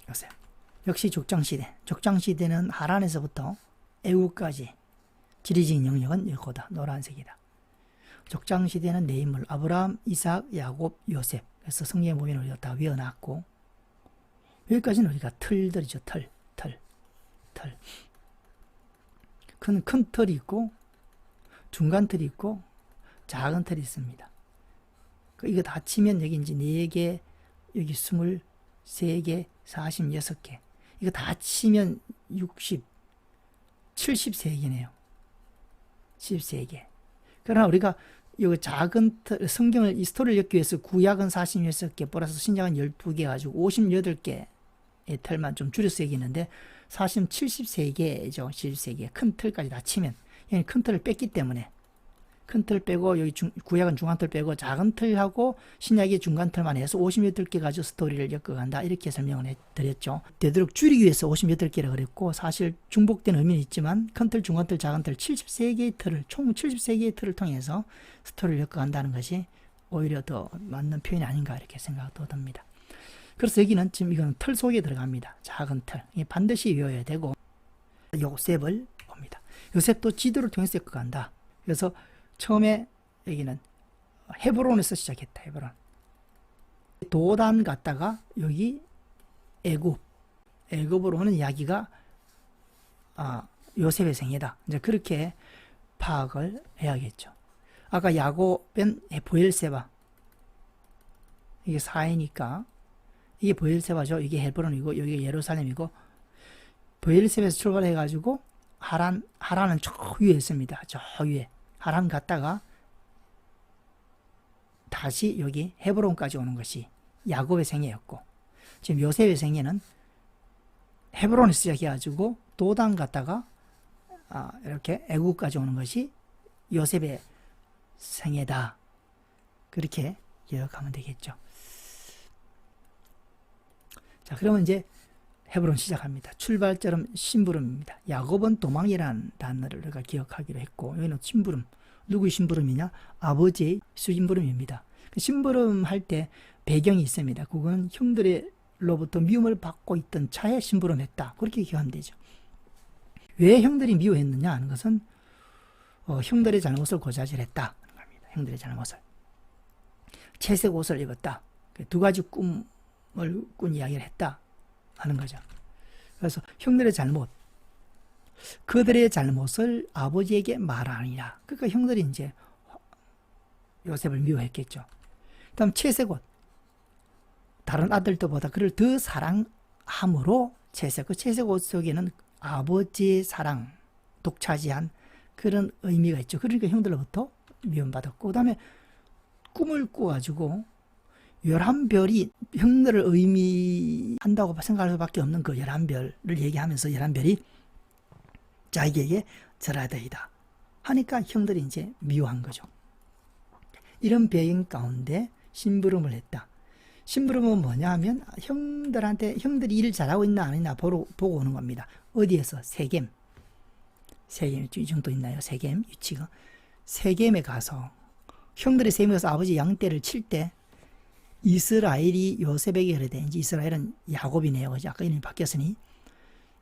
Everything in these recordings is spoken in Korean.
요셉. 역시 족장시대. 족장시대는 하란에서부터 애국까지 지리적인 영역은 이거다. 노란색이다. 족장시대는 네 인물. 아브라함, 이삭, 야곱, 요셉. 그래서 성경에 보면 우리가 다 외워놨고, 여기까지는 우리가 틀들이죠. 틀. 큰 틀이 있고, 중간 틀이 있고, 작은 틀이 있습니다. 이거 다 치면 여기 이제 4개, 여기 23개, 46개. 이거 다 치면 73개네요. 73개. 그러나 우리가 이 작은 틀, 성경을, 이 스토리를 읽기 위해서 구약은 46개, 플러스 신약은 12개 가지고 58개의 틀만 좀 줄여서 얘기했는데, 사실은 73개죠. 73개. 큰 틀까지 다 치면. 여기 큰 틀을 뺐기 때문에. 큰 틀 빼고, 여기 구약은 중간 틀 빼고, 작은 틀하고 신약이 중간 틀만 해서 58개 가지고 스토리를 엮어간다. 이렇게 설명을 드렸죠. 되도록 줄이기 위해서 58개라 그랬고, 사실 중복된 의미는 있지만, 큰 틀, 중간 틀, 작은 틀, 73개의 틀을, 총 73개의 틀을 통해서 스토리를 엮어간다는 것이 오히려 더 맞는 표현이 아닌가, 이렇게 생각도 듭니다. 그래서 여기는 지금 이건 틀 속에 들어갑니다. 작은 틀. 이게 반드시 외워야 되고, 요셉을 봅니다. 요셉도 지도를 통해서 엮어간다. 그래서 처음에 여기는 헤브론에서 시작했다. 헤브론. 도단 갔다가 여기 애굽으로 오는 이야기가 요셉의 생애다. 이제 그렇게 파악을 해야겠죠. 아까 야곱은 보엘세바. 이게 사해니까 이게 보엘세바죠. 이게 헤브론이고 여기가 예루살렘이고, 보엘세바에서 출발해가지고 하란은 저 위에 있습니다. 저 위에. 하란 갔다가 다시 여기 헤브론까지 오는 것이 야곱의 생애였고, 지금 요셉의 생애는 헤브론에서 시작해가지고 도단 갔다가 이렇게 애국까지 오는 것이 요셉의 생애다. 그렇게 기억하면 되겠죠. 자, 그러면 이제 헤브론 시작합니다. 출발점은 심부름입니다. 야곱은 도망이라는 단어를 우리가 기억하기로 했고, 여기는 심부름. 누구의 심부름이냐? 아버지의 심부름입니다. 심부름 할 때 배경이 있습니다. 그건 형들로부터 미움을 받고 있던 차에 심부름했다. 그렇게 기억하면 되죠. 왜 형들이 미워했느냐 하는 것은 형들의 잘못을 고자질했다 하는 겁니다. 형들의 잘못을. 채색 옷을 입었다. 2가지 꿈을 꾼 이야기를 했다 하는 거죠. 그래서 형들의 잘못, 그들의 잘못을 아버지에게 말하니라. 그러니까 형들이 이제 요셉을 미워했겠죠. 다음 채색 옷, 다른 아들들보다 그를 더 사랑함으로 채색, 그 채색 옷 속에는 아버지의 사랑, 독차지한 그런 의미가 있죠. 그러니까 형들로부터 미움받았고, 그 다음에 꿈을 꾸어가지고 11별이 형들을 의미한다고 생각할 수밖에 없는 그 11별을 얘기하면서 11별이 자기에게 절하되이다 하니까 형들이 이제 미워한 거죠. 이런 배경 가운데 심부름을 했다. 심부름은 뭐냐 하면 형들한테 형들이 일을 잘하고 있나 안 있나 보고 오는 겁니다. 어디에서? 세겜 이 정도 있나요? 세겜 위치가. 세겜에 가서 형들이 세겜에 가서 아버지 양떼를 칠 때 이스라엘이 요셉에게 그러대. 이제 이스라엘은 야곱이네요. 그죠? 아까 이름이 바뀌었으니.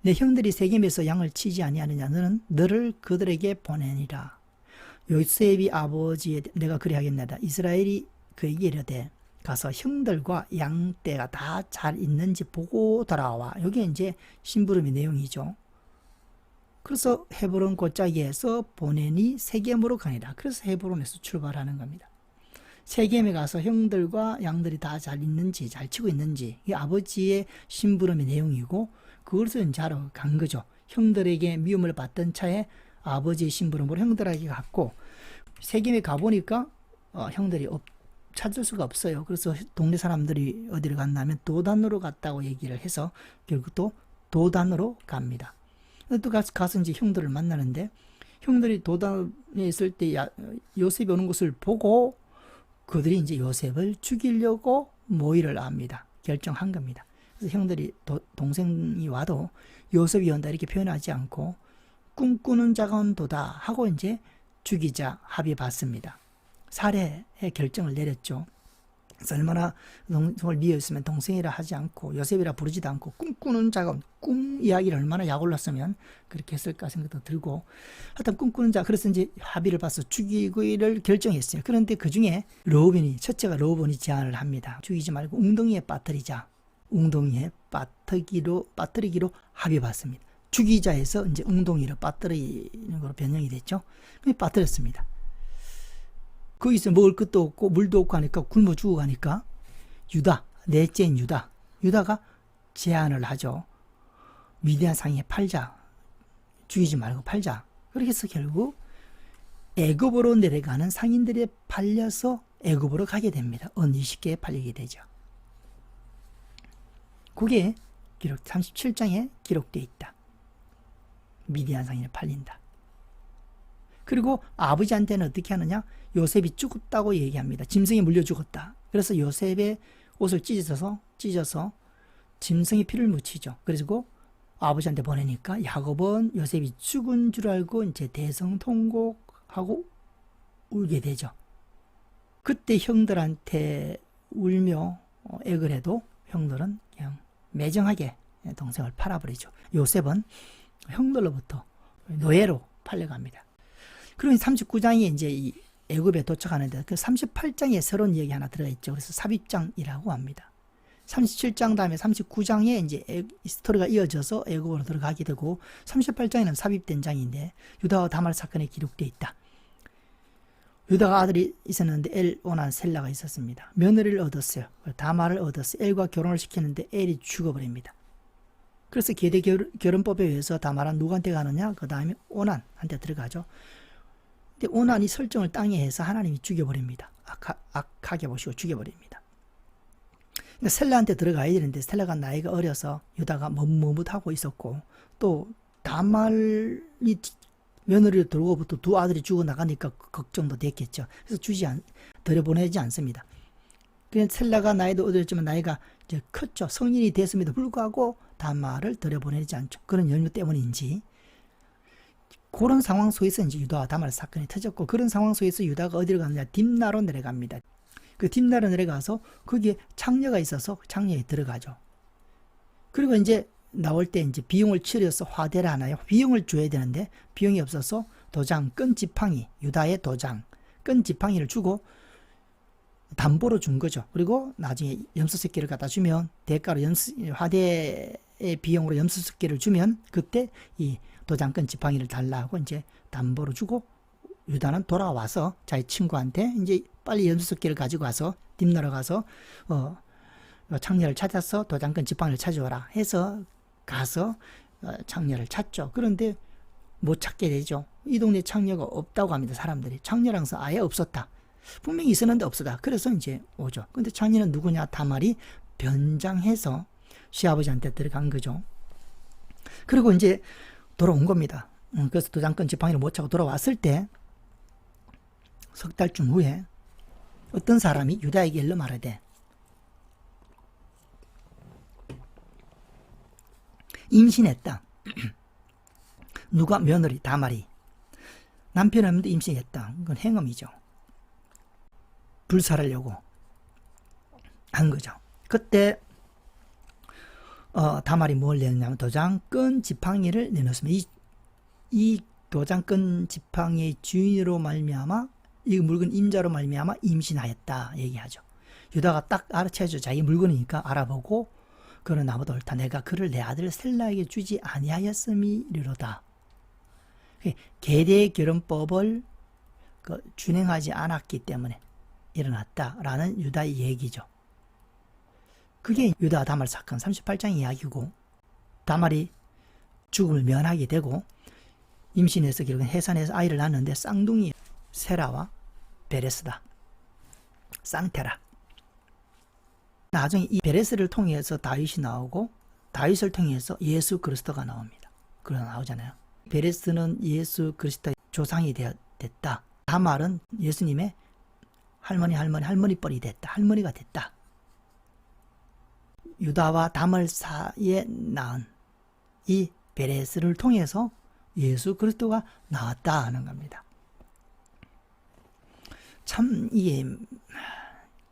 내 형들이 세겜에서 양을 치지 아니하느냐. 너는 너를 그들에게 보내니라. 요셉이 아버지에 내가 그리 하겠나이다. 이스라엘이 그에게 이르되 가서 형들과 양떼가 다 잘 있는지 보고 돌아와. 이게 이제 심부름의 내용이죠. 그래서 헤브론 골짜기에서 보내니 세겜으로 가니라. 그래서 헤브론에서 출발하는 겁니다. 세겜에 가서 형들과 양들이 다 잘 있는지, 잘 치고 있는지, 이게 아버지의 심부름의 내용이고, 그것을 이제 하러 간 거죠. 형들에게 미움을 받던 차에 아버지의 심부름으로 형들에게 갔고, 세겜에 가보니까 형들이 찾을 수가 없어요. 그래서 동네 사람들이 어디를 갔냐면 도단으로 갔다고 얘기를 해서 결국 또 도단으로 갑니다. 또 가서 이제 형들을 만나는데, 형들이 도단에 있을 때 요셉이 오는 것을 보고 그들이 이제 요셉을 죽이려고 모의를 합니다. 결정한 겁니다. 그래서 형들이 동생이 와도 요셉이 온다 이렇게 표현하지 않고 꿈꾸는 자가 온도다 하고 이제 죽이자 합의 받습니다. 살해의 결정을 내렸죠. 얼마나 동생을 미워했으면 동생이라 하지 않고 요셉이라 부르지도 않고 꿈꾸는 자가 꿈 이야기를 얼마나 약올랐으면 그렇게 했을까 생각도 들고, 하여튼 꿈꾸는 자, 그래서 이제 합의를 봐서 죽이기를 결정했어요. 그런데 그 중에 첫째가 르우벤이 제안을 합니다. 죽이지 말고 웅덩이에 빠뜨리자. 웅덩이에 빠뜨리기로 합의 봤습니다. 죽이자에서 이제 웅덩이로 빠뜨리는 걸로 변형이 됐죠. 빠뜨렸습니다. 거기서 먹을 것도 없고 물도 없고 하니까 굶어 죽어가니까 넷째인 유다가 제안을 하죠. 위대한 상인에 팔자. 죽이지 말고 팔자. 그렇게 해서 결국 애굽으로 내려가는 상인들에 팔려서 애굽으로 가게 됩니다. 은 20개에 팔리게 되죠. 그게 37장에 기록되어 있다. 미디안 상인에 팔린다. 그리고 아버지한테는 어떻게 하느냐? 요셉이 죽었다고 얘기합니다. 짐승이 물려 죽었다. 그래서 요셉의 옷을 찢어서 짐승의 피를 묻히죠. 그리고 아버지한테 보내니까 야곱은 요셉이 죽은 줄 알고 이제 대성통곡하고 울게 되죠. 그때 형들한테 울며 애걸 해도 형들은 그냥 매정하게 동생을 팔아버리죠. 요셉은 형들로부터 노예로 팔려갑니다. 그리고 39장에 이제 이 애굽에 도착하는데 그 38장에 새로운 얘기 하나 들어있죠. 그래서 삽입장이라고 합니다. 37장 다음에 39장에 이제 스토리가 이어져서 애굽으로 들어가게 되고 38장에는 삽입된 장인데 유다와 다말 사건에 기록되어 있다. 유다가 아들이 있었는데 엘, 오난, 셀라가 있었습니다. 며느리를 얻었어요. 다말을 얻었어요. 엘과 결혼을 시키는데 엘이 죽어버립니다. 그래서 계대 결혼법에 의해서 다말은 누구한테 가느냐? 그 다음에 오난한테 들어가죠. 근데 오난이 설정을 땅에 해서 하나님이 죽여버립니다. 악하게 보시고 죽여버립니다. 그러니까 셀라한테 들어가야 되는데 셀라가 나이가 어려서 유다가 머뭇하고 있었고, 또 다말이 며느리를 들고부터 두 아들이 죽어나가니까 걱정도 됐겠죠. 그래서 들여보내지 않습니다. 그냥 셀라가 나이도 어렸지만 나이가 이제 컸죠. 성인이 됐음에도 불구하고 다말을 들여보내지 않죠. 그런 연유 때문인지 그런 상황 속에서 이제 유다와 다말 사건이 터졌고, 그런 상황 속에서 유다가 어디로 가느냐? 딥나로 내려갑니다. 그 딥나로 내려가서 거기에 창녀가 있어서 창녀에 들어가죠. 그리고 이제 나올 때 이제 비용을 치러서 화대를 하나요? 비용을 줘야 되는데 비용이 없어서 도장, 끈 지팡이, 유다의 도장, 끈 지팡이를 주고 담보로 준 거죠. 그리고 나중에 염소새끼를 갖다 주면 대가로 화대의 비용으로 염소새끼를 주면 그때 이 도장, 끈 지팡이를 달라고 이제 담보로 주고, 유다는 돌아와서 자기 친구한테 이제 빨리 염소새끼를 가지고 와서 딥나로 가서 창녀를 찾아서 도장, 끈 지팡이를 찾아오라 해서 가서 창녀를 찾죠. 그런데 못 찾게 되죠. 이 동네 창녀가 없다고 합니다. 사람들이 창녀랑서 아예 없었다. 분명히 있었는데 없었다. 그래서 이제 오죠. 근데 창녀는 누구냐? 다말이 변장해서 시아버지한테 들어간 거죠. 그리고 이제 돌아온 겁니다. 그래서 도장, 끈 지팡이를 못 찾고 돌아왔을 때 석 달쯤 후에 어떤 사람이 유다에게 일러 말하되, 임신했다. 누가? 며느리 다말이. 남편이 없는데 임신했다. 이건 행음이죠. 불살하려고 한 거죠. 그때 다말이 뭘 내느냐면 도장, 끈 지팡이를 내놓습니다. 이 도장, 끈 지팡이의 주인으로 말미암아, 이 물건 임자로 말미암아 임신하였다 얘기하죠. 유다가 딱 알아채죠. 자기 물건이니까 알아보고, 그는 나보다 옳다. 내가 그를 내 아들 셀라에게 주지 아니하였음이로다. 계대 결혼법을 준행하지 않았기 때문에 일어났다라는 유다의 얘기죠. 그게 유다 다말 사건 38장 이야기고, 다말이 죽음을 면하게 되고 임신해서 결국은 해산해서 아이를 낳았는데 쌍둥이 세라와 베레스다. 쌍테라. 나중에 이 베레스를 통해서 다윗이 나오고 다윗을 통해서 예수 그리스도가 나옵니다. 그러나 나오잖아요. 베레스는 예수 그리스도의 조상이 됐다. 다말은 예수님의 할머니뻘이 됐다. 할머니가 됐다. 유다와 다말 사이에 낳은 이 베레스를 통해서 예수 그리스도가 나왔다 하는 겁니다. 참 이게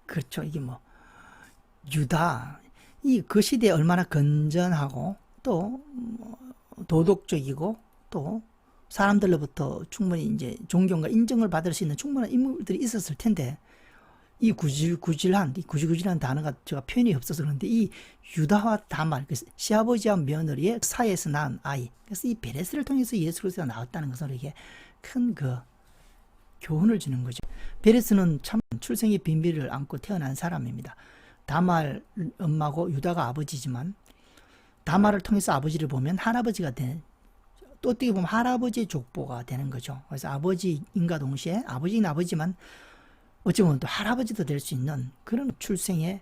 그렇죠. 이게 뭐 유다, 그 시대에 얼마나 건전하고 또 도덕적이고 또 사람들로부터 충분히 이제 존경과 인정을 받을 수 있는 충분한 인물들이 있었을 텐데, 이 구질구질한 단어가 제가 표현이 없어서 그런데, 이 유다와 다말, 시아버지와 며느리의 사이에서 낳은 아이, 그래서 이 베레스를 통해서 예수 그리스도가 나왔다는 것은 우리에게 큰 교훈을 주는 거죠. 베레스는 참 출생의 비밀을 안고 태어난 사람입니다. 다말 엄마고 유다가 아버지지만, 다말을 통해서 아버지를 보면 할아버지가 또 어떻게 보면 할아버지의 족보가 되는 거죠. 그래서 아버지인과 동시에 아버지는 아버지만 어찌 보면 또 할아버지도 될 수 있는 그런 출생의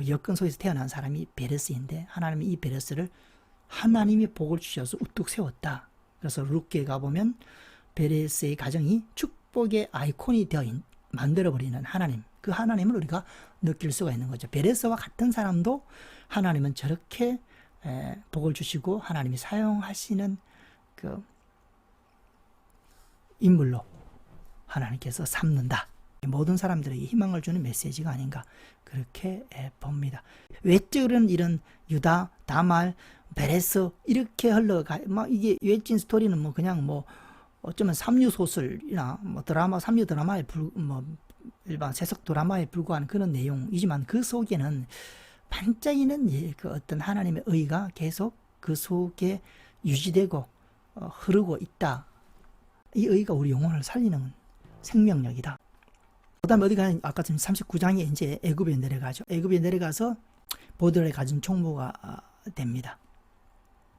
여건 속에서 태어난 사람이 베레스인데, 하나님이 이 베레스를 하나님이 복을 주셔서 우뚝 세웠다. 그래서 룻기에 가보면 베레스의 가정이 축복의 아이콘이 되어 만들어버리는 하나님, 그 하나님을 우리가 느낄 수가 있는 거죠. 베레스와 같은 사람도 하나님은 저렇게 복을 주시고 하나님이 사용하시는 그 인물로 하나님께서 삼는다. 모든 사람들에게 희망을 주는 메시지가 아닌가, 그렇게 봅니다. 외적으로는 이런 유다, 다말, 베레스 이렇게 흘러가, 이게 외진 스토리는 그냥 어쩌면 삼류 소설이나 드라마, 삼류 드라마에 일반 세속 드라마에 불과한 그런 내용이지만, 그 속에는 반짝이는 그 어떤 하나님의 의가 계속 그 속에 유지되고 흐르고 있다. 이 의가 우리 영혼을 살리는 생명력이다. 그 다음에 어디 가냐, 아까 39장에 이제 애굽에 내려가죠. 애굽에 내려가서 보디발의 가진 총무가 됩니다.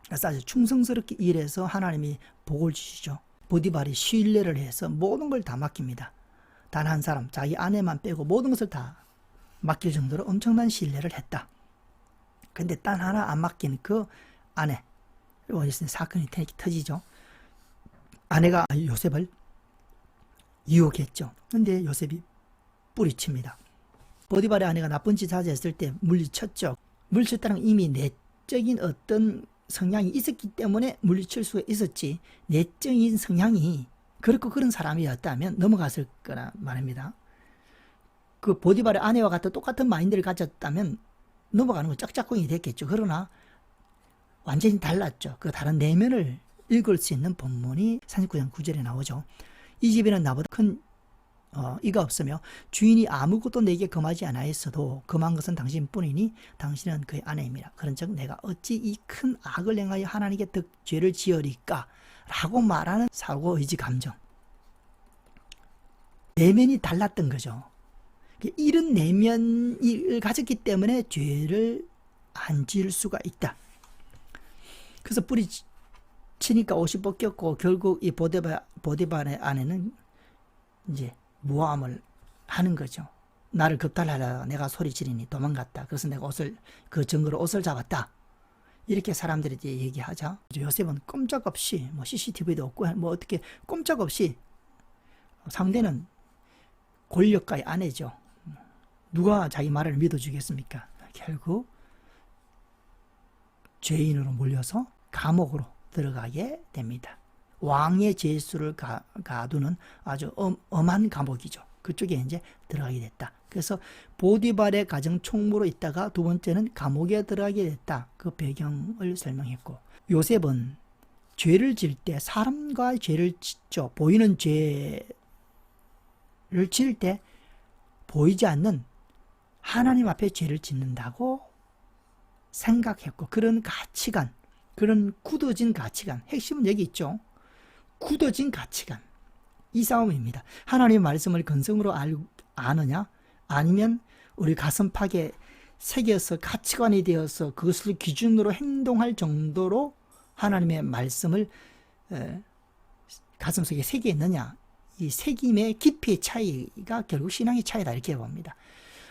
그래서 아주 충성스럽게 일해서 하나님이 복을 주시죠. 보디발이 신뢰를 해서 모든 걸 다 맡깁니다. 단 한 사람, 자기 아내만 빼고 모든 것을 다 맡길 정도로 엄청난 신뢰를 했다. 근데 단 하나 안 맡긴 그 아내, 사건이 터지죠. 아내가 요셉을 유혹했죠. 근데 요셉이 뿌리칩니다. 보디발의 아내가 나쁜 짓 하자 했을 때 물리쳤죠. 물리쳤다는 건 이미 내적인 어떤 성향이 있었기 때문에 물리칠 수가 있었지, 내적인 성향이 그렇고 그런 사람이었다면 넘어갔을 거라 말입니다. 그 보디발의 아내와 같은 똑같은 마인드를 가졌다면 넘어가는 건 짝짝꿍이 됐겠죠. 그러나 완전히 달랐죠. 그 다른 내면을 읽을 수 있는 본문이 39장 9절에 나오죠. 이 집에는 나보다 큰 이가 없으며 주인이 아무것도 내게 금하지 아니하였어도 금한 것은 당신뿐이니 당신은 그의 아내입니다. 그런즉 내가 어찌 이 큰 악을 행하여 하나님께 더 죄를 지으리까 라고 말하는 사고의지 감정, 내면이 달랐던 거죠. 이런 내면을 가졌기 때문에 죄를 안 지을 수가 있다. 그래서 뿌리치니까 옷이 벗겼고, 결국 이 보디발의 아내는 이제 모함을 하는 거죠. 나를 겁탈하려 내가 소리 지르니 도망갔다. 그래서 내가 그 증거로 옷을 잡았다. 이렇게 사람들이 이제 얘기하자. 요셉은 꼼짝없이 CCTV도 없고 어떻게 꼼짝없이, 상대는 권력가의 아내죠. 누가 자기 말을 믿어주겠습니까? 결국 죄인으로 몰려서 감옥으로 들어가게 됩니다. 왕의 죄수를 가두는 아주 엄한 감옥이죠. 그쪽에 이제 들어가게 됐다. 그래서 보디발의 가정 총무로 있다가 두 번째는 감옥에 들어가게 됐다. 그 배경을 설명했고, 요셉은 죄를 지을 때 사람과 죄를 짓죠. 보이는 죄를 지을 때 보이지 않는 하나님 앞에 죄를 짓는다고 생각했고, 그런 가치관, 그런 굳어진 가치관, 핵심은 여기 있죠. 굳어진 가치관, 이 싸움입니다. 하나님의 말씀을 근성으로 아느냐, 아니면 우리 가슴팍에 새겨서 가치관이 되어서 그것을 기준으로 행동할 정도로 하나님의 말씀을 가슴속에 새겨 있느냐, 이 새김의 깊이의 차이가 결국 신앙의 차이다, 이렇게 봅니다.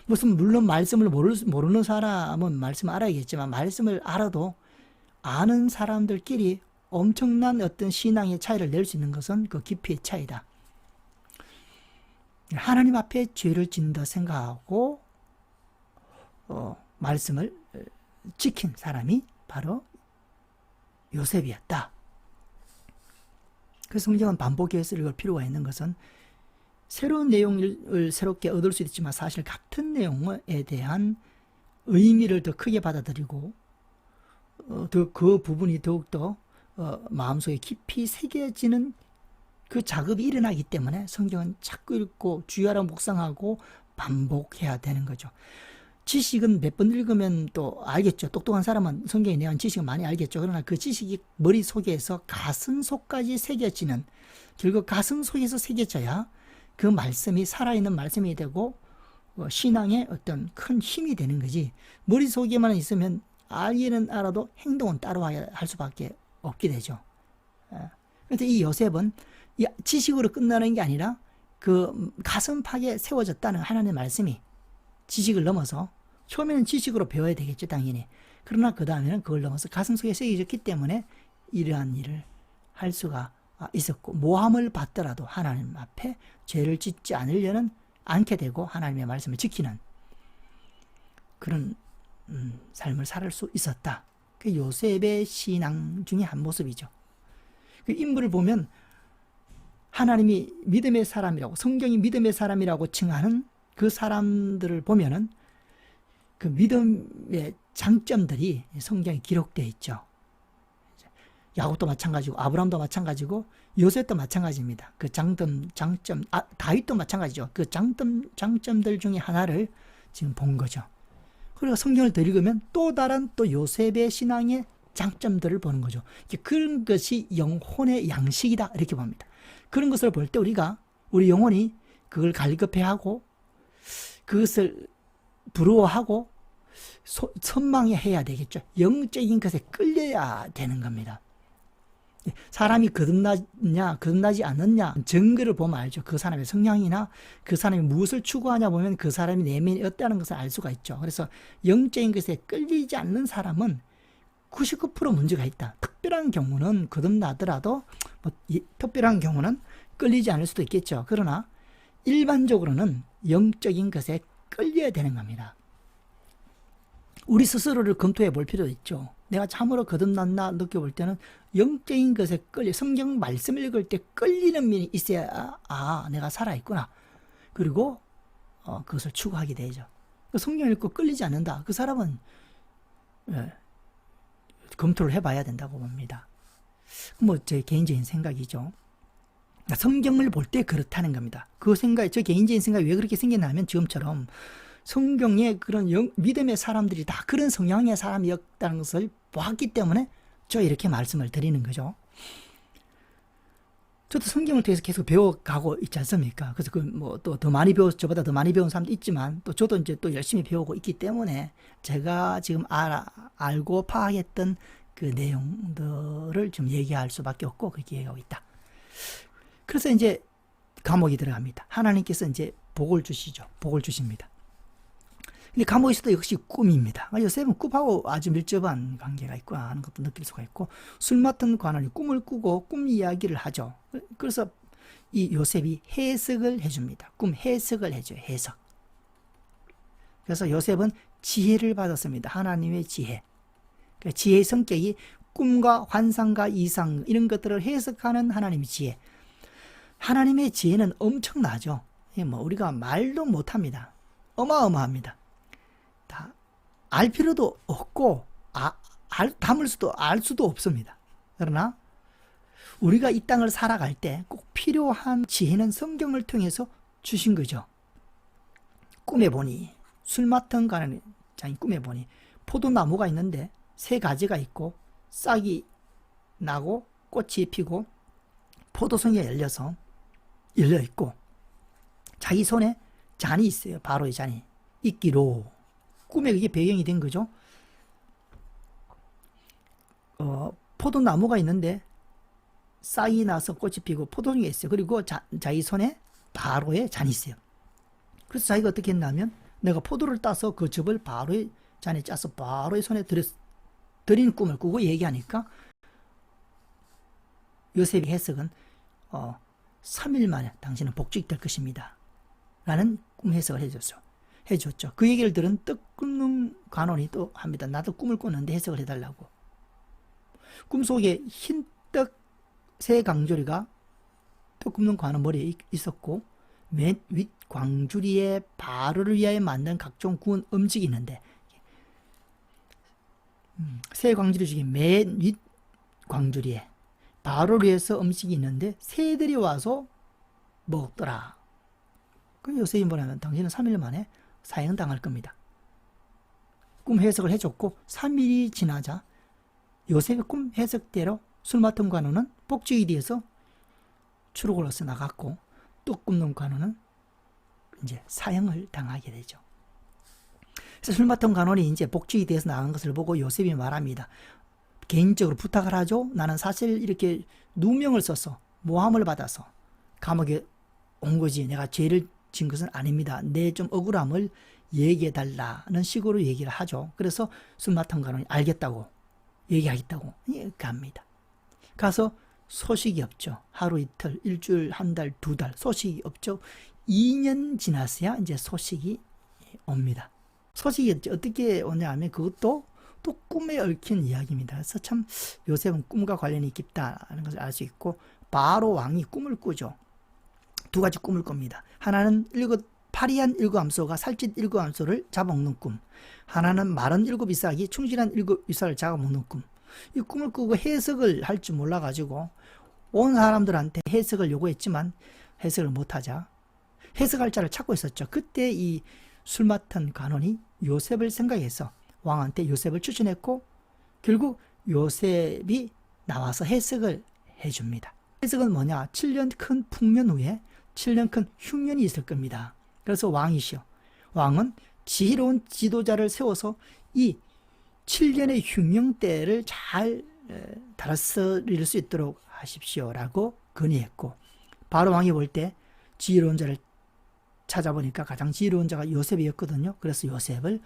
물론 말씀을 모르는 사람은 말씀을 알아야겠지만, 말씀을 알아도 아는 사람들끼리 엄청난 어떤 신앙의 차이를 낼 수 있는 것은 그 깊이의 차이다. 하나님 앞에 죄를 짓는다 생각하고 말씀을 지킨 사람이 바로 요셉이었다. 그래서 성경은 반복해서 읽을 필요가 있는 것은 새로운 내용을 새롭게 얻을 수도 있지만 사실 같은 내용에 대한 의미를 더 크게 받아들이고 그 부분이 더욱더 마음속에 깊이 새겨지는 그 작업이 일어나기 때문에 성경은 자꾸 읽고 주의하라 묵상하고 반복해야 되는 거죠. 지식은 몇 번 읽으면 또 알겠죠. 똑똑한 사람은 성경에 대한 지식을 많이 알겠죠. 그러나 그 지식이 머릿속에서 가슴속까지 새겨지는, 결국 가슴속에서 새겨져야 그 말씀이 살아있는 말씀이 되고 신앙의 어떤 큰 힘이 되는 거지, 머릿속에만 있으면 알기는 알아도 행동은 따라와야 할 수밖에 없게 되죠. 그래서 이 요셉은 지식으로 끝나는 게 아니라 그 가슴팍에 세워졌다는 하나님의 말씀이 지식을 넘어서, 처음에는 지식으로 배워야 되겠죠, 당연히. 그러나 그 다음에는 그걸 넘어서 가슴속에 새겨졌기 때문에 이러한 일을 할 수가 있었고, 모함을 받더라도 하나님 앞에 죄를 짓지 않게 되고 하나님의 말씀을 지키는 그런 삶을 살 수 있었다. 그 요셉의 신앙 중에 한 모습이죠. 그 인물을 보면 하나님이 믿음의 사람이라고, 성경이 믿음의 사람이라고 칭하는 그 사람들을 보면은 그 믿음의 장점들이 성경에 기록되어 있죠. 야곱도 마찬가지고 아브라함도 마찬가지고 요셉도 마찬가지입니다. 그 장점, 다윗도 마찬가지죠. 그 장점들 중에 하나를 지금 본 거죠. 그리고 성경을 더 읽으면 또 다른 또 요셉의 신앙의 장점들을 보는 거죠. 그런 것이 영혼의 양식이다, 이렇게 봅니다. 그런 것을 볼 때 우리 영혼이 그걸 갈급해하고 그것을 부러워하고 선망해야 되겠죠. 영적인 것에 끌려야 되는 겁니다. 사람이 거듭나지 않느냐 증거를 보면 알죠. 그 사람의 성향이나 그 사람이 무엇을 추구하냐 보면 그 사람의 내면이 어떠한 것을 알 수가 있죠. 그래서 영적인 것에 끌리지 않는 사람은 99% 문제가 있다. 특별한 경우는 거듭나더라도 특별한 경우는 끌리지 않을 수도 있겠죠. 그러나 일반적으로는 영적인 것에 끌려야 되는 겁니다. 우리 스스로를 검토해 볼 필요도 있죠. 내가 참으로 거듭났나 느껴볼 때는 영적인 것에 성경 말씀을 읽을 때 끌리는 면이 있어야 내가 살아있구나. 그리고 그것을 추구하게 되죠. 성경 읽고 끌리지 않는다. 그 사람은 검토를 해봐야 된다고 봅니다. 제 개인적인 생각이죠. 성경을 볼 때 그렇다는 겁니다. 제 개인적인 생각이 왜 그렇게 생겼냐면, 지금처럼 성경의 그런 믿음의 사람들이 다 그런 성향의 사람이었다는 것을 보았기 때문에 저 이렇게 말씀을 드리는 거죠. 저도 성경을 통해서 계속 배워가고 있지 않습니까? 그래서 또 저보다 더 많이 배운 사람도 있지만, 또 저도 이제 또 열심히 배우고 있기 때문에 제가 지금 알고 파악했던 그 내용들을 좀 얘기할 수밖에 없고 그렇게 얘기하고 있다. 그래서 이제 감옥이 들어갑니다. 하나님께서 이제 복을 주시죠. 복을 주십니다. 근데 감옥에서도 역시 꿈입니다. 요셉은 꿈하고 아주 밀접한 관계가 있구나 하는 것도 느낄 수가 있고, 술 맡은 관원이 꿈을 꾸고 꿈 이야기를 하죠. 그래서 이 요셉이 해석을 해줍니다. 꿈 해석을 해줘요. 해석. 그래서 요셉은 지혜를 받았습니다. 하나님의 지혜. 지혜의 성격이 꿈과 환상과 이상 이런 것들을 해석하는 하나님의 지혜. 하나님의 지혜는 엄청나죠. 우리가 말도 못합니다. 어마어마합니다. 다 알 필요도 없고 알 수도 없습니다. 그러나 우리가 이 땅을 살아갈 때 꼭 필요한 지혜는 성경을 통해서 주신 거죠. 꿈에 보니, 술 맡은 가는 자인 꿈에 보니 포도나무가 있는데 세 가지가 있고 싹이 나고 꽃이 피고 포도송이가 열려 있고 자기 손에 잔이 있어요. 바로의 잔이 있기로. 꿈에 그게 배경이 된 거죠. 포도나무가 있는데 싹이 나서 꽃이 피고 포도송이가 있어요. 그리고 자기 손에 바로의 잔이 있어요. 그래서 자기가 어떻게 했냐면, 내가 포도를 따서 그 즙을 바로의 잔에 짜서 바로의 손에 드린 꿈을 꾸고 얘기하니까 요셉의 해석은 3일 만에 당신은 복직될 것입니다 라는 꿈 해석을 해줬죠. 그 얘기를 들은 떡 굽는 관원이 또 합니다. 나도 꿈을 꿨는데 해석을 해달라고. 꿈속에 흰떡 세 강조리가 떡 굽는 관원 머리에 있었고, 맨 윗 광주리에 바로를 위하여 만든 각종 구운 음식이 있는데, 새 광주리 중에 맨 윗 광주리에 바로를 위해서 음식이 있는데 새들이 와서 먹더라. 그 요셉이 뭐냐면 당신은 3일 만에 사형당할 겁니다. 꿈 해석을 해줬고 3일이 지나자 요셉의 꿈 해석대로 술 맡은 관원은 복직에 대해서 추록을 해서 나갔고, 또 꿈는 관원은 이제 사형을 당하게 되죠. 그래서 술 맡은 관원이 이제 복직에 대해서 나간 것을 보고 요셉이 말합니다. 개인적으로 부탁을 하죠. 나는 사실 이렇게 누명을 써서 모함을 받아서 감옥에 온 거지 내가 죄를 진 것은 아닙니다. 내 좀 억울함을 얘기해 달라는 식으로 얘기를 하죠. 그래서 술 맡은 관원이 알겠다고 얘기하겠다고 갑니다. 가서 소식이 없죠. 하루 이틀, 일주일, 한 달, 두 달 소식이 없죠. 2년 지났어야 이제 소식이 옵니다. 소식이 어떻게 오냐 하면 그것도 또 꿈에 얽힌 이야기입니다. 그래서 참 요셉은 꿈과 관련이 깊다는 것을 알 수 있고, 바로 왕이 꿈을 꾸죠. 두 가지 꿈을 꿉니다. 하나는 파리한 일곱 암소가 살찐 일곱 암소를 잡아먹는 꿈, 하나는 마른 일곱 이삭이 충실한 일곱 이삭을 잡아먹는 꿈. 이 꿈을 꾸고 해석을 할 줄 몰라가지고 온 사람들한테 해석을 요구했지만 해석을 못하자 해석할 자를 찾고 있었죠. 그때 이 술 맡은 관원이 요셉을 생각해서 왕한테 요셉을 추천했고, 결국 요셉이 나와서 해석을 해줍니다. 해석은 뭐냐? 7년 큰 풍년 후에 7년 큰 흉년이 있을 겁니다. 그래서 왕이시여, 왕은 지혜로운 지도자를 세워서 이 7년의 흉년 때를 잘 다스릴 수 있도록 하십시오라고 건의했고, 바로 왕이 볼 때 지혜로운 자를 찾아보니까 가장 지혜로운 자가 요셉이었거든요. 그래서 요셉을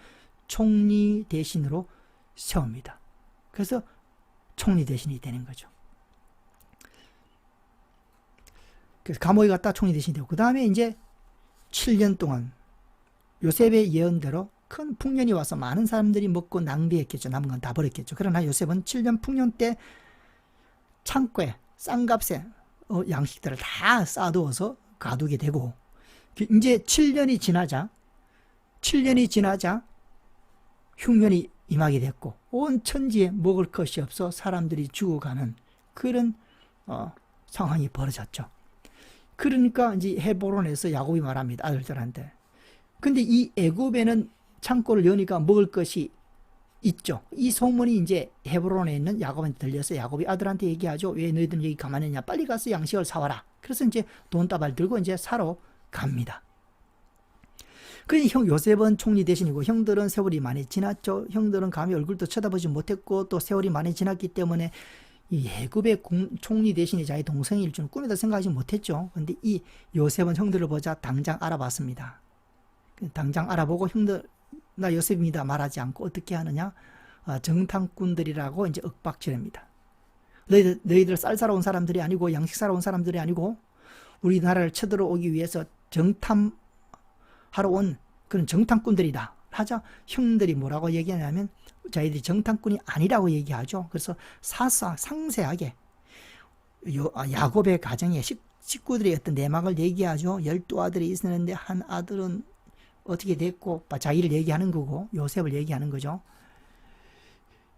총리 대신으로 세웁니다. 그래서 총리 대신이 되는 거죠. 그래서 감옥에 갔다 총리 대신이 되고, 그 다음에 이제 7년 동안 요셉의 예언대로 큰 풍년이 와서 많은 사람들이 먹고 낭비했겠죠. 남은 건 다 버렸겠죠. 그러나 요셉은 7년 풍년 때 창고에 싼값에 양식들을 다 싸두어서 가두게 되고, 이제 7년이 지나자 흉년이 임하게 됐고, 온 천지에 먹을 것이 없어 사람들이 죽어가는 그런 상황이 벌어졌죠. 그러니까 이제 헤브론에서 야곱이 말합니다. 아들들한테. 근데 이 애굽에는 창고를 여니까 먹을 것이 있죠. 이 소문이 이제 헤브론에 있는 야곱한테 들려서 야곱이 아들한테 얘기하죠. 왜 너희들은 여기 가만히 있냐? 빨리 가서 양식을 사와라. 그래서 이제 돈다발 들고 이제 사러 갑니다. 그러니 요셉은 총리 대신이고, 형들은 세월이 많이 지났죠. 형들은 감히 얼굴도 쳐다보지 못했고, 또 세월이 많이 지났기 때문에 이 애굽의 총리 대신이 자기 동생일 줄은 꿈에도 생각하지 못했죠. 근데 이 요셉은 형들을 보자 당장 알아봤습니다. 당장 알아보고 형들 나 요셉입니다 말하지 않고 어떻게 하느냐? 정탐꾼들이라고 이제 윽박지릅니다. 너희들 쌀 사러 온 사람들이 아니고 양식 사러 온 사람들이 아니고 우리나라를 쳐들어오기 위해서 정탐하러 온 그런 정탐꾼들이다 하자, 형들이 뭐라고 얘기하냐면 자기들이 정탐꾼이 아니라고 얘기하죠. 그래서 상세하게 야곱의 가정의 식구들의 어떤 내막을 얘기하죠. 12아들이 있었는데 한 아들은 어떻게 됐고, 자기를 얘기하는 거고 요셉을 얘기하는 거죠.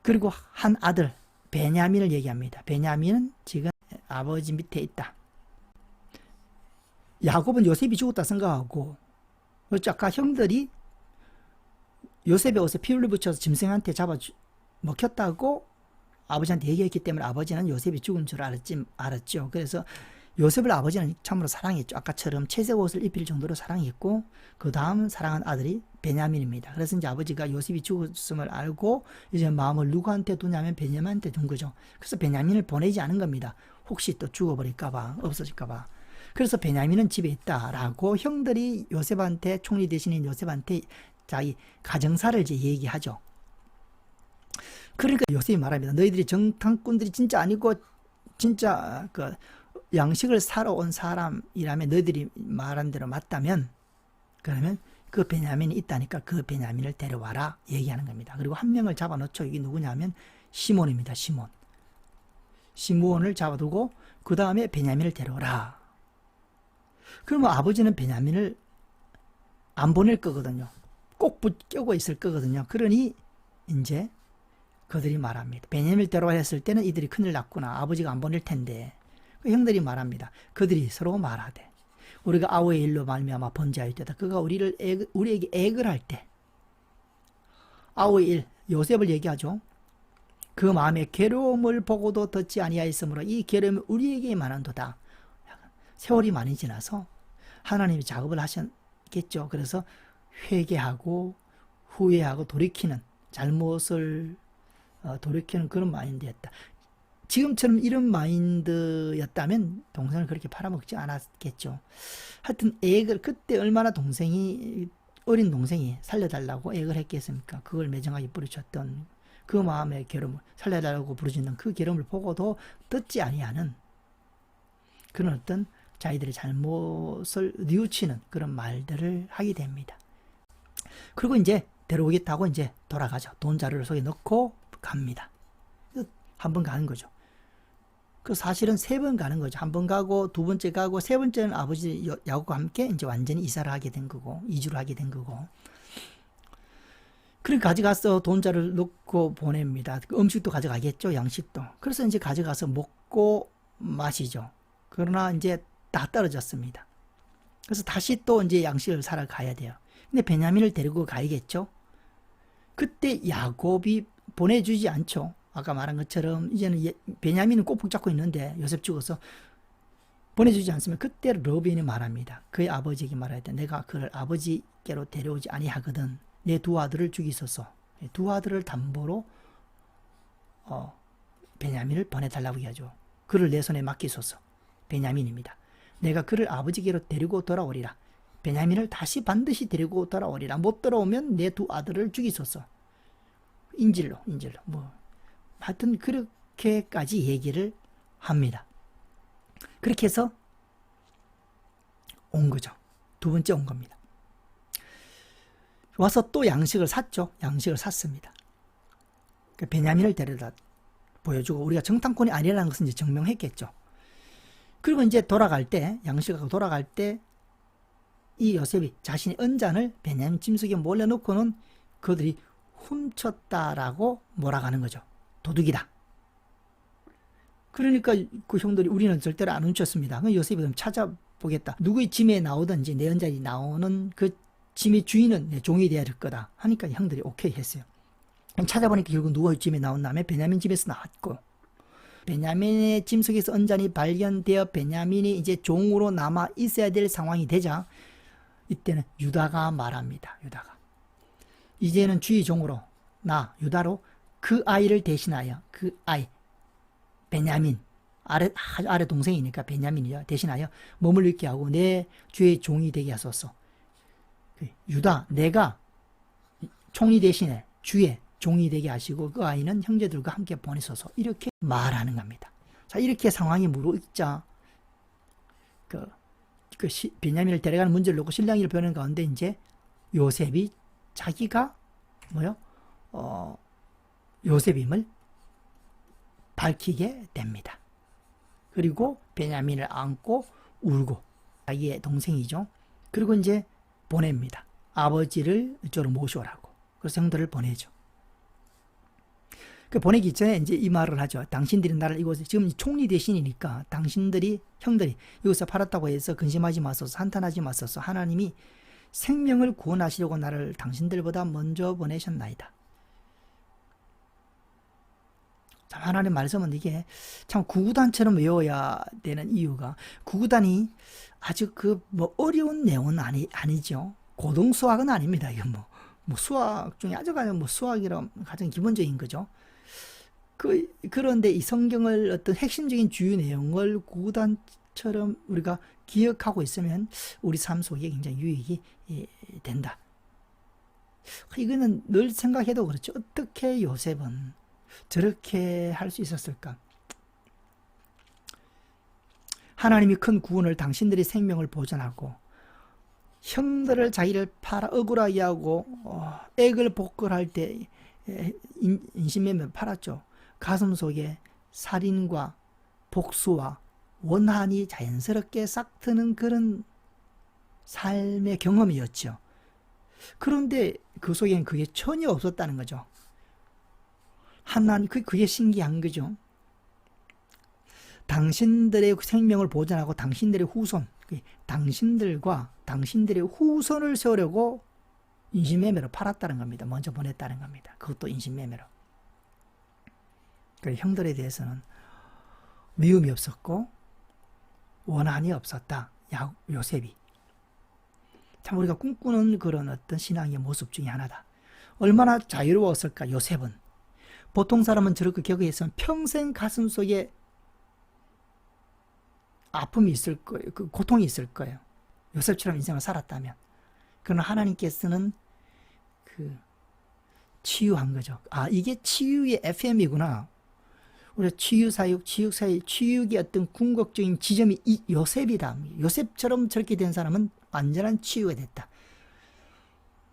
그리고 한 아들 베냐민을 얘기합니다. 베냐민은 지금 아버지 밑에 있다. 야곱은 요셉이 죽었다 생각하고, 아까 형들이 요셉의 옷에 피를 붙여서 짐승한테 잡아 먹혔다고 아버지한테 얘기했기 때문에 아버지는 요셉이 죽은 줄 알았죠. 그래서 요셉을 아버지는 참으로 사랑했죠. 아까처럼 채색 옷을 입힐 정도로 사랑했고, 그 다음 사랑한 아들이 베냐민입니다. 그래서 이제 아버지가 요셉이 죽었음을 알고 이제 마음을 누구한테 두냐면 베냐민한테 둔 거죠. 그래서 베냐민을 보내지 않은 겁니다. 혹시 또 죽어버릴까봐, 없어질까봐. 그래서 베냐민은 집에 있다라고 형들이 요셉한테, 총리 대신인 요셉한테 자기 가정사를 이제 얘기하죠. 그러니까 요셉이 말합니다. 너희들이 정탐꾼들이 진짜 아니고 진짜 그 양식을 사러 온 사람이라면, 너희들이 말한 대로 맞다면, 그러면 그 베냐민이 있다니까 그 베냐민을 데려와라 얘기하는 겁니다. 그리고 한 명을 잡아놓죠. 이게 누구냐면 시몬입니다. 시몬을 잡아두고 그 다음에 베냐민을 데려오라. 그러면 아버지는 베냐민을 안 보낼 거거든요. 꼭 붙고 있을 거거든요. 그러니 이제 그들이 말합니다. 베냐민을 데려왔을 때는 이들이 큰일 났구나. 아버지가 안 보낼 텐데. 그 형들이 말합니다. 그들이 서로 말하되 우리가 아우의 일로 말미암아 번제하였다. 그가 우리에게 액을 할 때 아우의 일, 요셉을 얘기하죠. 그 마음에 괴로움을 보고도 듣지 아니하였으므로 이 괴로움이 우리에게 많은도다. 세월이 많이 지나서 하나님이 작업을 하셨겠죠. 그래서 회개하고 후회하고 돌이키는, 잘못을 돌이키는 그런 마인드였다. 지금처럼 이런 마인드였다면 동생을 그렇게 팔아먹지 않았겠죠. 하여튼 그때 얼마나 어린 동생이 살려달라고 애를 했겠습니까? 그걸 매정하게 부르셨던 그 마음의 괴로움을, 살려달라고 부르짖는 그 괴로움을 보고도 듣지 아니하는 그런 어떤 자기들의 잘못을 뉘우치는 그런 말들을 하게 됩니다. 그리고 이제 데려오겠다고 이제 돌아가죠. 돈 자루를 속에 넣고 갑니다. 한 번 가는 거죠. 그 사실은 3번 가는 거죠. 한 번 가고, 2번째 가고, 3번째는 아버지 야곱과 함께 이제 완전히 이사를 하게 된 거고, 이주를 하게 된 거고. 그렇게 가져가서 돈자를 넣고 보냅니다. 음식도 가져가겠죠, 양식도. 그래서 이제 가져가서 먹고 마시죠. 그러나 이제 다 떨어졌습니다. 그래서 다시 또 이제 양식을 사러 가야 돼요. 근데 베냐민을 데리고 가야겠죠. 그때 야곱이 보내주지 않죠. 아까 말한 것처럼 이제는 베냐민은 꼭 붙잡고 있는데 요셉 죽어서 보내주지 않으면 그때 르벤이 말합니다. 그의 아버지에게 말할 때 내가 그를 아버지께로 데려오지 아니하거든. 내 2 아들을 죽이소서. 2 아들을 담보로 베냐민을 보내달라고 하죠. 그를 내 손에 맡기소서. 베냐민입니다. 내가 그를 아버지께로 데리고 돌아오리라. 베냐민을 다시 반드시 데리고 돌아오리라. 못 돌아오면 내 2 아들을 죽이소서. 인질로 하여튼 그렇게까지 얘기를 합니다. 그렇게 해서 온 거죠. 2번째 온 겁니다. 와서 또 양식을 샀죠. 양식을 샀습니다. 베냐민을 데려다 보여주고 우리가 정탐꾼이 아니라는 것은 이제 증명했겠죠. 그리고 이제 돌아갈 때, 양식하고 돌아갈 때 이 요셉이 자신의 은잔을 베냐민 짐속에 몰래 놓고는 그들이 훔쳤다라고 몰아가는 거죠. 도둑이다. 그러니까 그 형들이 우리는 절대로 안 훔쳤습니다. 그럼 요셉이 그럼 찾아보겠다. 누구의 짐에 나오든지 내 은잔이 나오는 그 짐의 주인은 내 종이 되어야 될 거다. 하니까 형들이 오케이 했어요. 찾아보니까 결국 누구의 짐에 나온 다음에 베냐민 집에서 나왔고, 베냐민의 짐 속에서 은잔이 발견되어 베냐민이 이제 종으로 남아 있어야 될 상황이 되자 이때는 유다가 말합니다. 유다가 이제는 주의 종으로 나 유다로 그 아이를 대신하여 그 아이 베냐민 아래 동생이니까 베냐민이요 대신하여 몸을 잃게 하고 내 주의 종이 되게 하소서. 유다 내가 총리 대신에 주의 종이 되게 하시고 그 아이는 형제들과 함께 보내소서. 이렇게 말하는 겁니다. 자, 이렇게 상황이 무르익자 베냐민을 데려가는 문제를 놓고 신랑이를 보는 가운데 이제 요셉이 자기가 요셉임을 밝히게 됩니다. 그리고 베냐민을 안고 울고, 자기의 동생이죠. 그리고 이제 보냅니다. 아버지를 이쪽으로 모셔오라고. 그래서 형들을 보내죠. 그 보내기 전에 이제 이 말을 하죠. 당신들이 나를 이곳에, 지금 총리 대신이니까 당신들이, 형들이 이곳에 팔았다고 해서 근심하지 마소서, 한탄하지 마소서. 하나님이 생명을 구원하시려고 나를 당신들보다 먼저 보내셨나이다. 참, 하나님 말씀은 이게 참 구구단처럼 외워야 되는 이유가, 구구단이 아주 어려운 내용은 아니죠. 고등수학은 아닙니다. 이거 수학 중에 아주 가장 수학이라 가장 기본적인 거죠. 그런데 이 성경을 어떤 핵심적인 주요 내용을 구구단처럼 우리가 기억하고 있으면 우리 삶 속에 굉장히 유익이 된다. 이거는 늘 생각해도 그렇죠. 어떻게 요셉은 저렇게 할 수 있었을까? 하나님이 큰 구원을, 당신들의 생명을 보존하고 형들을 자기를 팔아 억울하게 하고 액을 복걸할 때 인신매매 팔았죠. 가슴 속에 살인과 복수와 원한이 자연스럽게 싹트는 그런 삶의 경험이었죠. 그런데 그 속에는 그게 전혀 없었다는 거죠. 하나님, 그게 신기한 거죠. 당신들의 생명을 보존하고 당신들의 후손, 당신들과 당신들의 후손을 세우려고 인신매매로 팔았다는 겁니다. 먼저 보냈다는 겁니다. 그것도 인신매매로. 그래서 형들에 대해서는 미움이 없었고 원한이 없었다. 요셉이. 참 우리가 꿈꾸는 그런 어떤 신앙의 모습 중에 하나다. 얼마나 자유로웠을까 요셉은. 보통 사람은 저렇게 겪어있으면 평생 가슴 속에 아픔이 있을 거예요. 그 고통이 있을 거예요. 요셉처럼 인생을 살았다면. 그러나 하나님께서는 치유한 거죠. 아, 이게 치유의 FM이구나. 우리가 치유사역, 치유의 어떤 궁극적인 지점이 이 요셉이다. 요셉처럼 저렇게 된 사람은 완전한 치유가 됐다.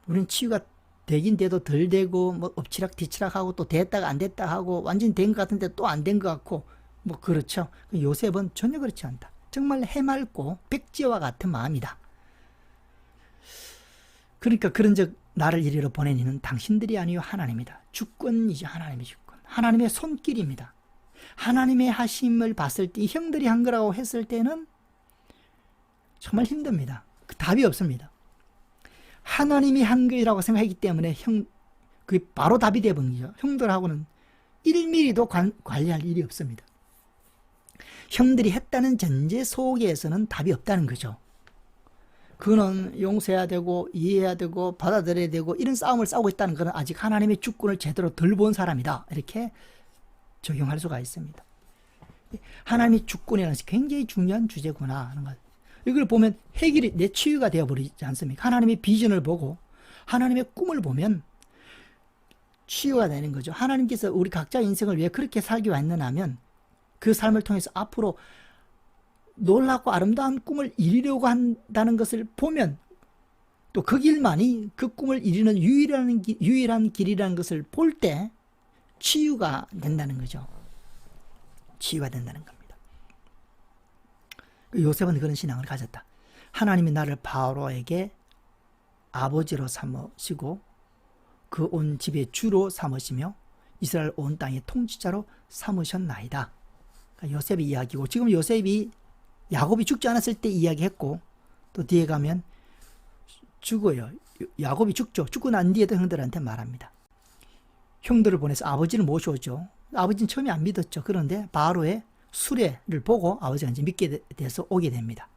우리는 치유가 되긴 돼도 덜 되고, 뭐, 엎치락 뒤치락 하고, 또 됐다가 안 됐다 하고, 완전히 된 것 같은데 또 안 된 것 같고, 뭐, 그렇죠. 요셉은 전혀 그렇지 않다. 정말 해맑고, 백지와 같은 마음이다. 그러니까 그런즉 나를 이리로 보낸 이는 당신들이 아니요 하나님이다. 주권이죠. 하나님의 주권. 하나님의 손길입니다. 하나님의 하심을 봤을 때 형들이 한 거라고 했을 때는 정말 힘듭니다. 답이 없습니다. 하나님이 한 거라고 생각했기 때문에 그게 바로 답이 되어버리죠. 형들하고는 1mm도 관리할 일이 없습니다. 형들이 했다는 전제 속에서는 답이 없다는 거죠. 그는 용서해야 되고 이해해야 되고 받아들여야 되고 이런 싸움을 싸우고 있다는 것은 아직 하나님의 주권을 제대로 덜 본 사람이다. 이렇게 적용할 수가 있습니다. 하나님의 주권이라는 것이 굉장히 중요한 주제구나 하는 것. 이걸 보면 해결이 내 치유가 되어버리지 않습니까? 하나님의 비전을 보고 하나님의 꿈을 보면 치유가 되는 거죠. 하나님께서 우리 각자의 인생을 왜 그렇게 살기 왔느냐 하면 그 삶을 통해서 앞으로 놀랍고 아름다운 꿈을 이루려고 한다는 것을 보면 또 그 길만이 그 꿈을 이루는 유일한 길이라는 것을 볼 때 치유가 된다는 거죠. 치유가 된다는 겁니다. 요셉은 그런 신앙을 가졌다. 하나님이 나를 바로에게 아버지로 삼으시고 그 온 집의 주로 삼으시며 이스라엘 온 땅의 통치자로 삼으셨나이다. 그러니까 요셉의 이야기고 지금 요셉이 야곱이 죽지 않았을 때 이야기했고 또 뒤에 가면 죽어요. 야곱이 죽죠. 죽고 난 뒤에도 형들한테 말합니다. 형들을 보내서 아버지를 모셔오죠. 아버지는 처음에 안 믿었죠. 그런데 바로의 수레를 보고 아버지가 이제 믿게 돼서 오게 됩니다.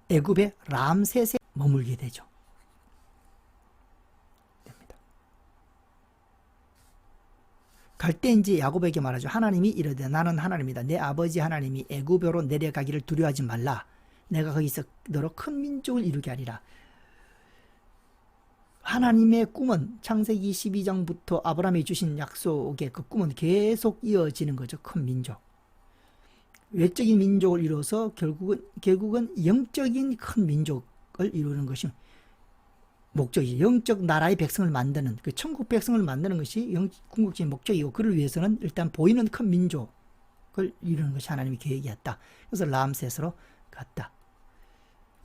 애굽의 람셋에 머물게 되죠. 갈 때 이제 야곱에게 말하죠. 하나님이 이르되 나는 하나님이다. 내 아버지 하나님이 애굽으로 내려가기를 두려워하지 말라. 내가 거기서 너로 큰 민족을 이루게 하리라. 하나님의 꿈은 창세기 12장부터 아브라함이 주신 약속의 그 꿈은 계속 이어지는 거죠. 큰 민족. 외적인 민족을 이루어서 결국은 영적인 큰 민족을 이루는 것이 목적이죠. 영적 나라의 백성을 만드는 그 천국 백성을 만드는 것이 궁극적인 목적이고 그를 위해서는 일단 보이는 큰 민족을 이루는 것이 하나님의 계획이었다. 그래서 람셋으로 갔다.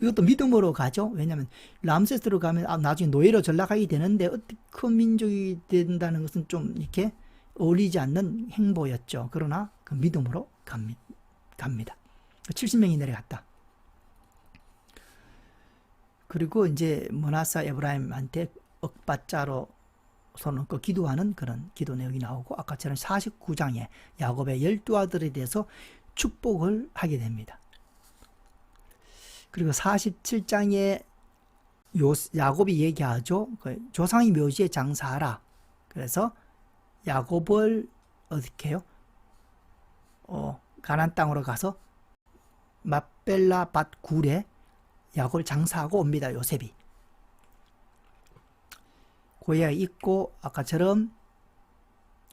이것도 믿음으로 가죠. 왜냐하면 람셋으로 가면 나중에 노예로 전락하게 되는데 어떻게 큰 민족이 된다는 것은 좀 이렇게 어울리지 않는 행보였죠. 그러나 그 믿음으로 갑니다. 70명이 내려갔다. 그리고 이제 머나사 에브라임한테 억받자로 손을 얹고 기도하는 그런 기도 내용이 나오고 아까처럼 49장에 야곱의 12아들에 대해서 축복을 하게 됩니다. 그리고 47장에 야곱이 얘기하죠. 조상의 묘지에 장사하라. 그래서 야곱을 어떻게 해요? 가나안 땅으로 가서 맛벨라 밭 굴에 야곱을 장사하고 옵니다. 요셉이. 고향에 있고 아까처럼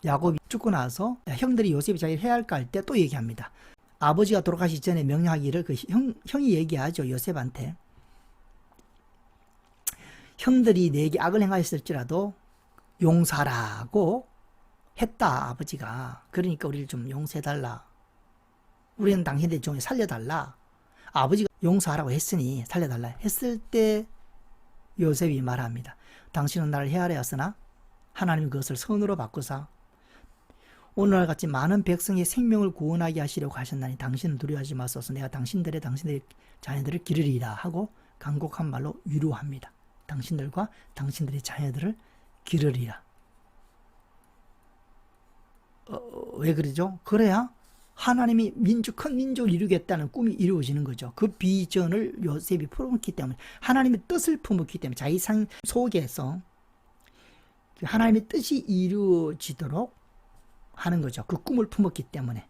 야곱이 죽고 나서 형들이 요셉이 자기를 해야 할까 할 때 또 얘기합니다. 아버지가 돌아가시기 전에 명령하기를 그 형이 얘기하죠. 요셉한테. 형들이 내게 악을 행하였을지라도 용서하라고 했다. 아버지가. 그러니까 우리를 좀 용서해달라. 우리는 당신의 종에 살려달라. 아버지가 용서하라고 했으니 살려달라 했을 때 요셉이 말합니다. 당신은 나를 헤아려였으나 하나님이 그것을 선으로 바꾸사 오늘날 같이 많은 백성의 생명을 구원하게 하시려고 하셨나니 당신은 두려워하지 마소서. 내가 당신들의 자녀들을 기르리라 하고 간곡한 말로 위로합니다. 당신들과 당신들의 자녀들을 기르리라. 왜 그러죠? 그래야 하나님이 큰 민족을 이루겠다는 꿈이 이루어지는 거죠. 그 비전을 요셉이 품었기 때문에, 하나님의 뜻을 품었기 때문에, 자기 상 속에서 하나님의 뜻이 이루어지도록 하는 거죠. 그 꿈을 품었기 때문에.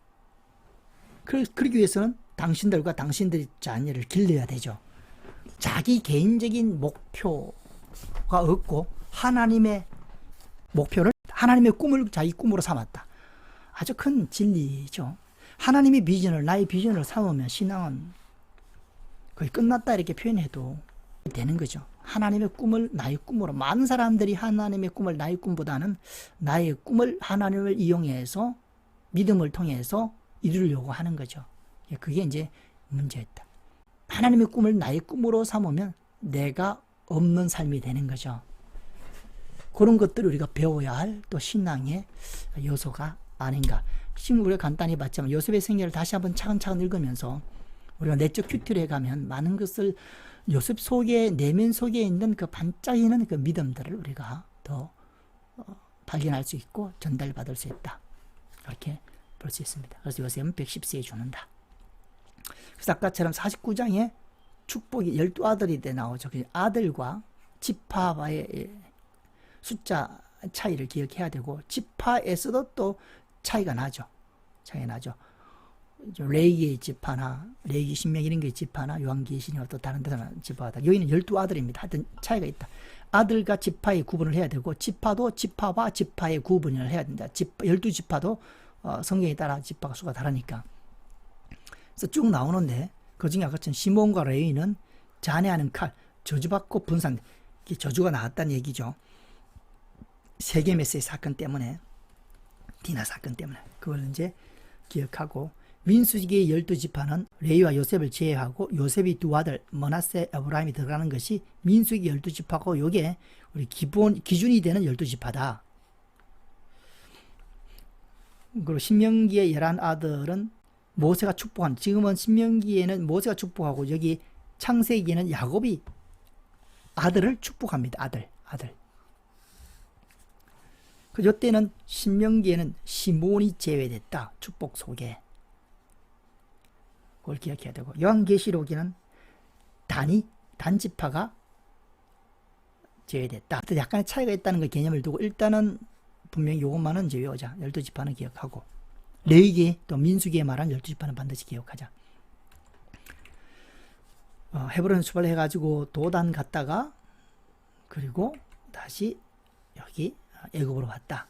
그러기 위해서는 당신들과 당신들의 자녀를 길러야 되죠. 자기 개인적인 목표가 없고 하나님의 목표를, 하나님의 꿈을 자기 꿈으로 삼았다. 아주 큰 진리죠. 하나님의 비전을 나의 비전으로 삼으면 신앙은 거의 끝났다 이렇게 표현해도 되는 거죠. 하나님의 꿈을 나의 꿈으로, 많은 사람들이 하나님의 꿈을 나의 꿈보다는 나의 꿈을 하나님을 이용해서 믿음을 통해서 이루려고 하는 거죠. 그게 이제 문제였다. 하나님의 꿈을 나의 꿈으로 삼으면 내가 없는 삶이 되는 거죠. 그런 것들을 우리가 배워야 할 또 신앙의 요소가 아닌가. 지금 우리가 간단히 봤지만 요셉의 생애를 다시 한번 차근차근 읽으면서 우리가 내적 큐티를 해가면 많은 것을 요셉 속에, 내면 속에 있는 그 반짝이는 그 믿음들을 우리가 더 발견할 수 있고 전달받을 수 있다. 이렇게 볼 수 있습니다. 그래서 요셉은 110세에 죽는다. 그래서 아까처럼 49장에 축복이 12아들이 나오죠. 아들과 지파와의 숫자 차이를 기억해야 되고, 지파에서도 또 차이가 나죠. 레위기의 지파나 레위기 신명 이런 게 지파나 요한계시나 또 다른 데서는 지파다. 여기는 12아들입니다. 하여튼 차이가 있다. 아들과 지파의 구분을 해야 되고, 지파도 지파와 지파의 구분을 해야 된다. 12지파도 성경에 따라 지파가 수가 다르니까. 그래서 쭉 나오는데, 그중에 아까처럼 시몬과 레위는 잔해하는 칼, 저주받고 분산, 저주가 나왔다는 얘기죠. 세계 메시지 사건 때문에, 디나 사건 때문에. 그걸 이제 기억하고, 민수기의 12지파는 레위와 요셉을 제외하고 요셉이 두 아들 므낫세, 에브라임이 들어가는 것이 민수기 12지파고, 요게 우리 기준이 되는 12지파다. 그리고 신명기의 11아들은 모세가 축복한, 지금은 신명기에는 모세가 축복하고 여기 창세기에는 야곱이 아들을 축복합니다. 아들. 그 이때는 신명기에는 시몬이 제외됐다. 축복 속에. 그걸 기억해야 되고, 요한계시록에는 단지파가 제외됐다. 약간의 차이가 있다는 그 개념을 두고 일단은 분명히 이것만은 이제 외우자. 12지파는 기억하고, 레위기 또 민수기에 말한 12지파는 반드시 기억하자. 헤브론 출발해가지고 도단 갔다가 그리고 다시 여기 애굽으로 왔다.